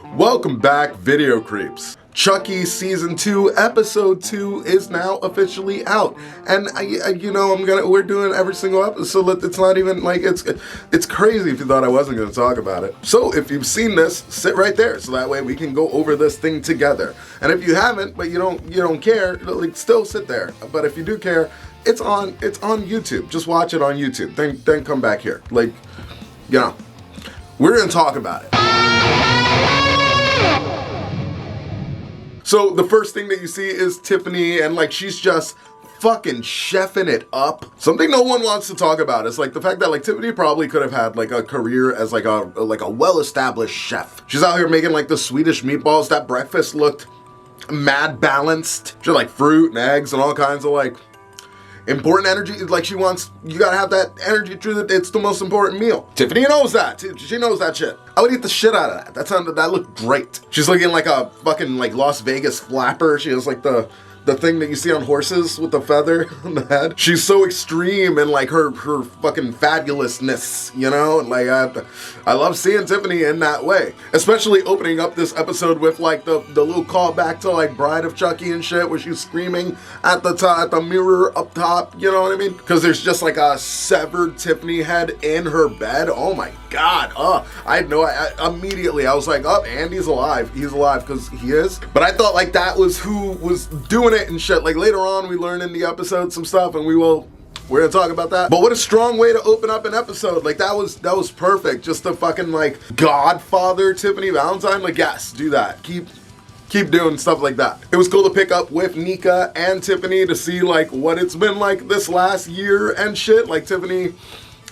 Welcome back, Video Creeps. Chucky Season 2, Episode 2 is now officially out. And, we're doing every single episode. It's not even, it's crazy if you thought I wasn't going to talk about it. So, if you've seen this, sit right there, so that way we can go over this thing together. And if you haven't, but you don't care, still sit there. But if you do care, it's on YouTube. Just watch it on YouTube. Then come back here. We're going to talk about it. So the first thing that you see is Tiffany, and she's just fucking chefing it up. Something no one wants to talk about is the fact that Tiffany probably could have had a career as a well-established chef. She's out here making the Swedish meatballs. That breakfast looked mad balanced. She had fruit and eggs and all kinds of important energy. You gotta have that energy through it. It's the most important meal. Tiffany knows that. She knows that shit. I would eat the shit out of that. That looked great. She's looking like a fucking Las Vegas flapper. She has the thing that you see on horses with the feather on the head. She's so extreme and her fucking fabulousness, I love seeing Tiffany in that way. Especially opening up this episode with the little callback to Bride of Chucky and shit, where she's screaming at the mirror up top, you know what I mean? Because there's just a severed Tiffany head in her bed. Oh my god. Immediately I was Andy's alive. He's alive because he is. But I thought that was who was doing it and shit. Later on we learn in the episode some stuff, and we're gonna talk about that. But what a strong way to open up an episode. That was perfect. Just the fucking Godfather Tiffany Valentine. Yes, do that. Keep doing stuff like that. It was cool to pick up with Nika and Tiffany to see what it's been this last year and shit. Tiffany,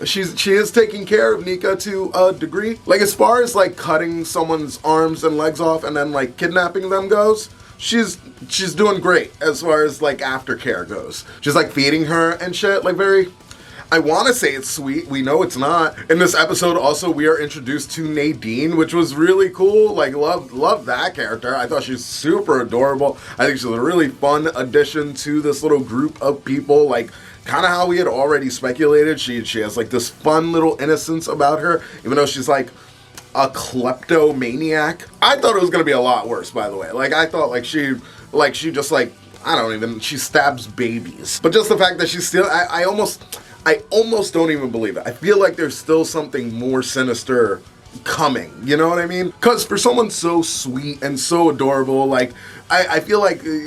she is taking care of Nika to a degree. As far as cutting someone's arms and legs off and then kidnapping them goes, she's doing great as far as aftercare goes. She's feeding her and shit. I want to say it's sweet. We know it's not. In this episode also we are introduced to Nadine, which was really cool. Love that character. I thought she's super adorable. I think she's a really fun addition to this little group of people. Kind of how we had already speculated. She has this fun little innocence about her, even though she's a kleptomaniac. I thought it was gonna be a lot worse, by the way. I thought she just she stabs babies. But just the fact that she's still, I almost don't even believe it. I feel there's still something more sinister coming, you know what I mean? Because for someone so sweet and so adorable, I feel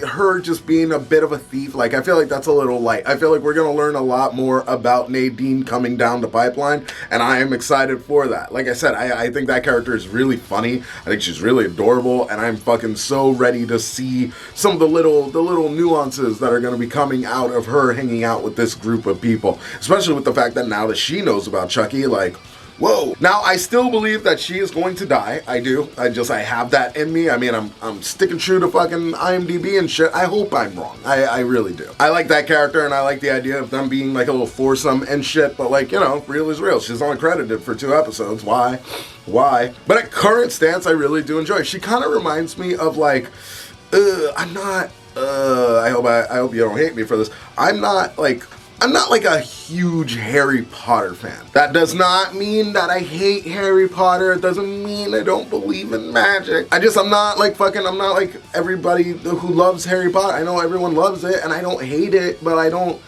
her just being a bit of a thief, I feel that's a little light. I feel we're gonna learn a lot more about Nadine coming down the pipeline, and I am excited for that. Like I said, I think that character is really funny. I think she's really adorable, and I'm fucking so ready to see some of the little nuances that are gonna be coming out of her hanging out with this group of people, especially with the fact that now that she knows about Chucky, whoa. Now, I still believe that she is going to die. I do. I have that in me. I mean, I'm sticking true to fucking IMDb and shit. I hope I'm wrong. I really do. I like that character, and I like the idea of them being a little foursome and shit, but real is real. She's only credited for 2 episodes. Why? But at current stance, I really do enjoy it. She kind of reminds me of I hope you don't hate me for this. I'm not a huge Harry Potter fan. That does not mean that I hate Harry Potter. It doesn't mean I don't believe in magic. I'm not I'm not like everybody who loves Harry Potter. I know everyone loves it, and I don't hate it, but I don't.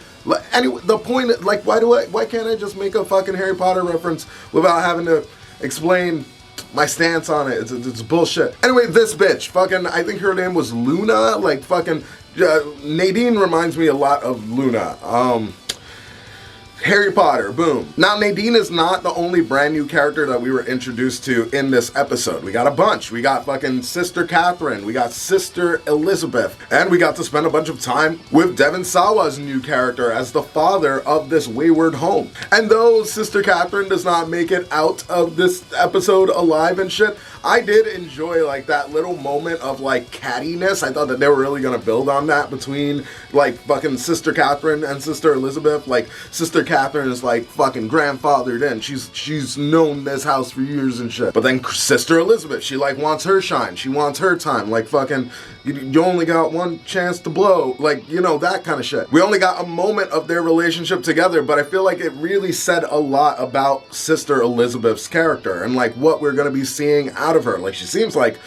Anyway, the point, why can't I just make a fucking Harry Potter reference without having to explain my stance on it? It's bullshit. Anyway, this bitch, I think her name was Luna. Nadine reminds me a lot of Luna. Harry Potter, boom. Now, Nadine is not the only brand new character that we were introduced to in this episode. We got a bunch. We got fucking Sister Catherine. We got Sister Elizabeth. And we got to spend a bunch of time with Devon Sawa's new character as the father of this wayward home. And though Sister Catherine does not make it out of this episode alive and shit, I did enjoy that little moment of cattiness. I thought that they were really gonna build on that between fucking Sister Catherine and Sister Elizabeth. Sister Catherine is fucking grandfathered in. She's known this house for years and shit. But then Sister Elizabeth, she wants her shine. She wants her time. Fucking you only got one chance to blow. That kind of shit. We only got a moment of their relationship together, but I feel it really said a lot about Sister Elizabeth's character and what we're gonna be seeing out out of her. Like, she seems like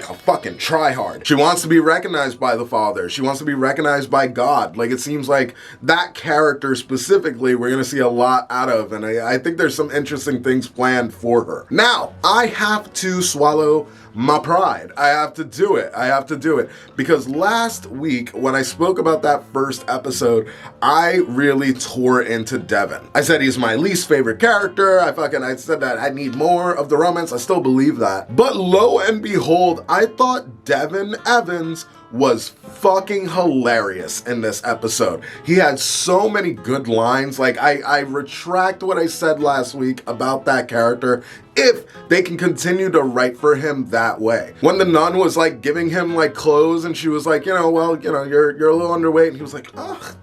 a fucking tryhard. She wants to be recognized by the father. She wants to be recognized by God. Like, it seems like that character specifically we're gonna see a lot out of, and I think there's some interesting things planned for her. Now, I have to swallow my pride. I have to do it. Because last week, when I spoke about that first episode, I really tore into Devin. I said he's my least favorite character. I said that I need more of the romance. I still believe that. But lo and behold, I thought Devin Evans was fucking hilarious in this episode. He had so many good lines. Like, I retract what I said last week about that character if they can continue to write for him that way. When the nun was like giving him like clothes and she was like, you're a little underweight, and he was like, ugh,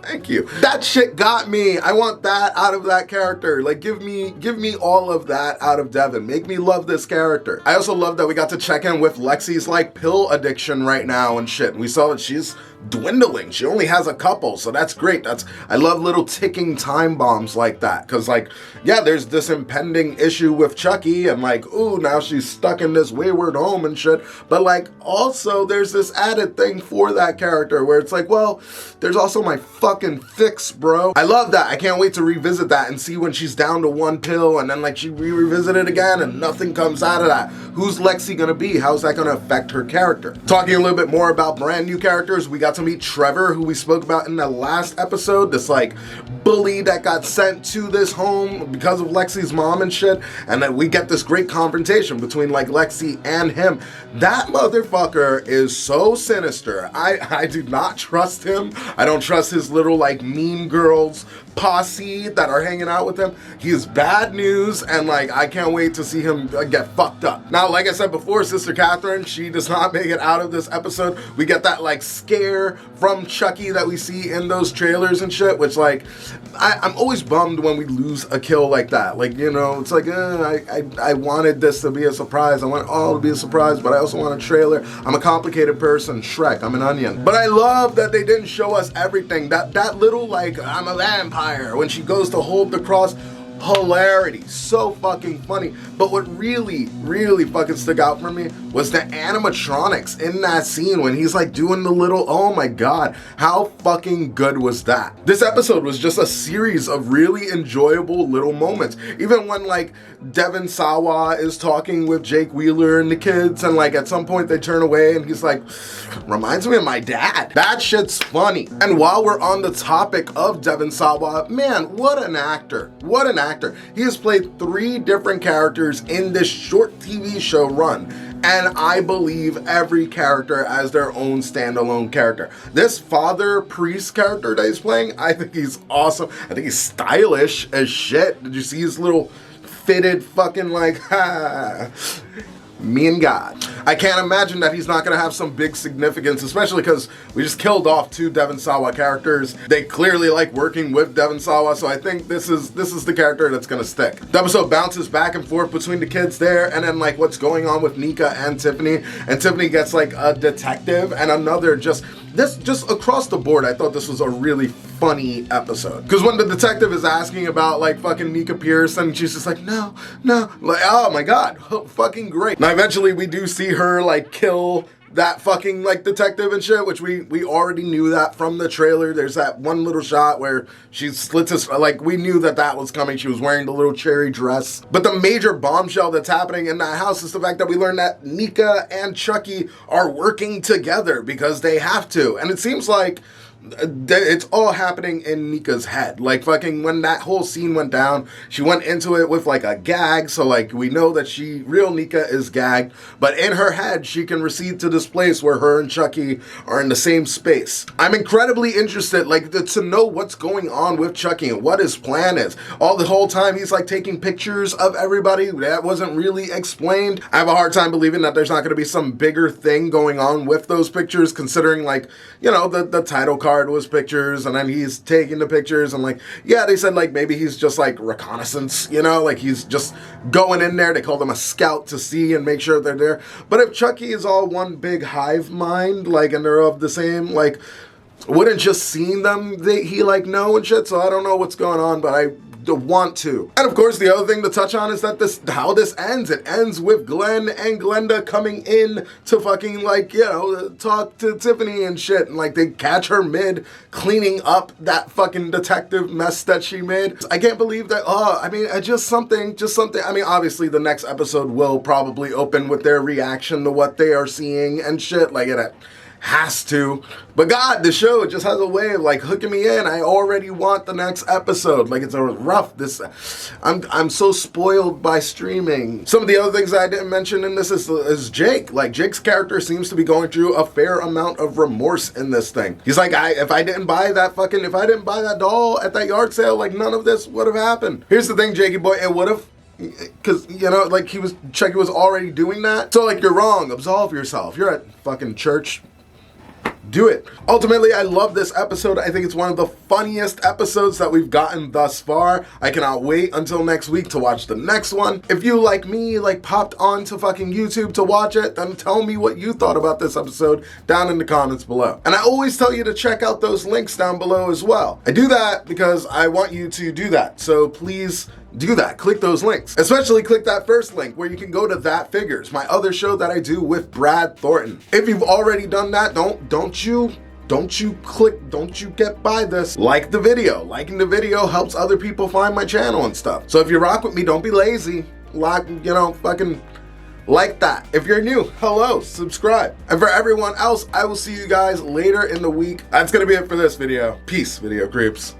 thank you. That shit got me. I want that out of that character. Like, give me all of that out of Devin. Make me love this character. I also love that we got to check in with Lexi's like pill addiction right now and shit. We saw that she's dwindling. She only has a couple, so that's great. I love little ticking time bombs like that, because like, yeah, there's this impending issue with Chucky, and like, ooh, now she's stuck in this wayward home and shit, but like, also there's this added thing for that character where it's like, well, there's also my fucking fix, bro. I love that. I can't wait to revisit that and see when she's down to one pill and then like she revisit it again and nothing comes out of that. Who's Lexi gonna be? How's that gonna affect her character? Talking a little bit more about brand new characters, we got to meet Trevor, who we spoke about in the last episode, this like bully that got sent to this home because of Lexi's mom and shit, and then we get this great confrontation between like Lexi and him. That motherfucker is so sinister. I do not trust him. I don't trust his little like mean girls posse that are hanging out with him. He is bad news, and like, I can't wait to see him get fucked up. Now, like I said before, Sister Catherine, she does not make it out of this episode. We get that like scare from Chucky that we see in those trailers and shit, which like, I'm always bummed when we lose a kill like that. Like, you know, it's like, I wanted this to be a surprise. I want it all to be a surprise, but I also want a trailer. I'm a complicated person, Shrek, I'm an onion. But I love that they didn't show us everything. That little like, I'm a vampire, when she goes to hold the cross, hilarity, so fucking funny. But what really fucking stuck out for me was the animatronics in that scene when he's like doing the little, oh my god, how fucking good was that? This episode was just a series of really enjoyable little moments. Even when like Devin Sawa is talking with Jake Wheeler and the kids, and like at some point they turn away and he's like, reminds me of my dad. That shit's funny. And while we're on the topic of Devin Sawa, man, what an actor. What an actor. He has played 3 different characters in this short TV show run, and I believe every character as their own standalone character. This father priest character that he's playing, I think he's awesome. I think he's stylish as shit. Did you see his little fitted fucking like, me and God. I can't imagine that he's not gonna have some big significance, especially because we just killed off 2 Devin Sawa characters. They clearly like working with Devin Sawa, so I think this is the character that's gonna stick. The episode bounces back and forth between the kids there, and then like what's going on with Nika and Tiffany gets like a detective and another just across the board. I thought this was a really funny episode. Because when the detective is asking about like fucking Nika Pierce, and she's just like, no, like, oh my god, fucking great. Now eventually we do see her like kill that fucking like detective and shit, which we already knew that from the trailer. There's that one little shot where she slits his, like, we knew that was coming. She was wearing the little cherry dress. But the major bombshell that's happening in that house is the fact that we learned that Nika and Chucky are working together because they have to. And it seems like it's all happening in Nika's head. Like fucking when that whole scene went down, she went into it with like a gag, so like we know that real Nika is gagged, but in her head she can recede to this place where her and Chucky are in the same space. I'm incredibly interested like to know what's going on with Chucky and what his plan is. All the whole time he's like taking pictures of everybody. That wasn't really explained. I have a hard time believing that there's not going to be some bigger thing going on with those pictures, considering like, you know, the title card was pictures, and then he's taking the pictures, and like, yeah, they said like maybe he's just like reconnaissance, you know, like he's just going in there. They called him a scout to see and make sure they're there. But if Chucky is all one big hive mind, like, and they're of the same, like, wouldn't just seeing them he like know and shit. So I don't know what's going on, but I want to. And of course, the other thing to touch on is that how this ends. It ends with Glenn and Glenda coming in to fucking, like, you know, talk to Tiffany and shit, and like they catch her mid cleaning up that fucking detective mess that she made. I can't believe that. I mean, just something. I mean, obviously the next episode will probably open with their reaction to what they are seeing and shit. Like, it has to. But God, the show just has a way of like hooking me in. I already want the next episode. Like, it's a rough. I'm so spoiled by streaming. Some of the other things that I didn't mention in this is Jake. Like, Jake's character seems to be going through a fair amount of remorse in this thing. He's like, if I didn't buy that doll at that yard sale, like, none of this would have happened. Here's the thing, Jakey boy, it would have. Because, you know, like, Chucky was already doing that. So, like, you're wrong. Absolve yourself. You're at fucking church. Do it. Ultimately, I love this episode. I think it's one of the funniest episodes that we've gotten thus far. I cannot wait until next week to watch the next one. If you, like me, like popped onto fucking YouTube to watch it, then tell me what you thought about this episode down in the comments below. And I always tell you to check out those links down below as well. I do that because I want you to do that. So please do that. Click those links. Especially click that first link where you can go to That Figures, my other show that I do with Brad Thornton. If you've already done that, don't you get by this. Like the video. Liking the video helps other people find my channel and stuff. So if you rock with me, don't be lazy. Like, you know, fucking like that. If you're new, hello, subscribe. And for everyone else, I will see you guys later in the week. That's gonna be it for this video. Peace, video creeps.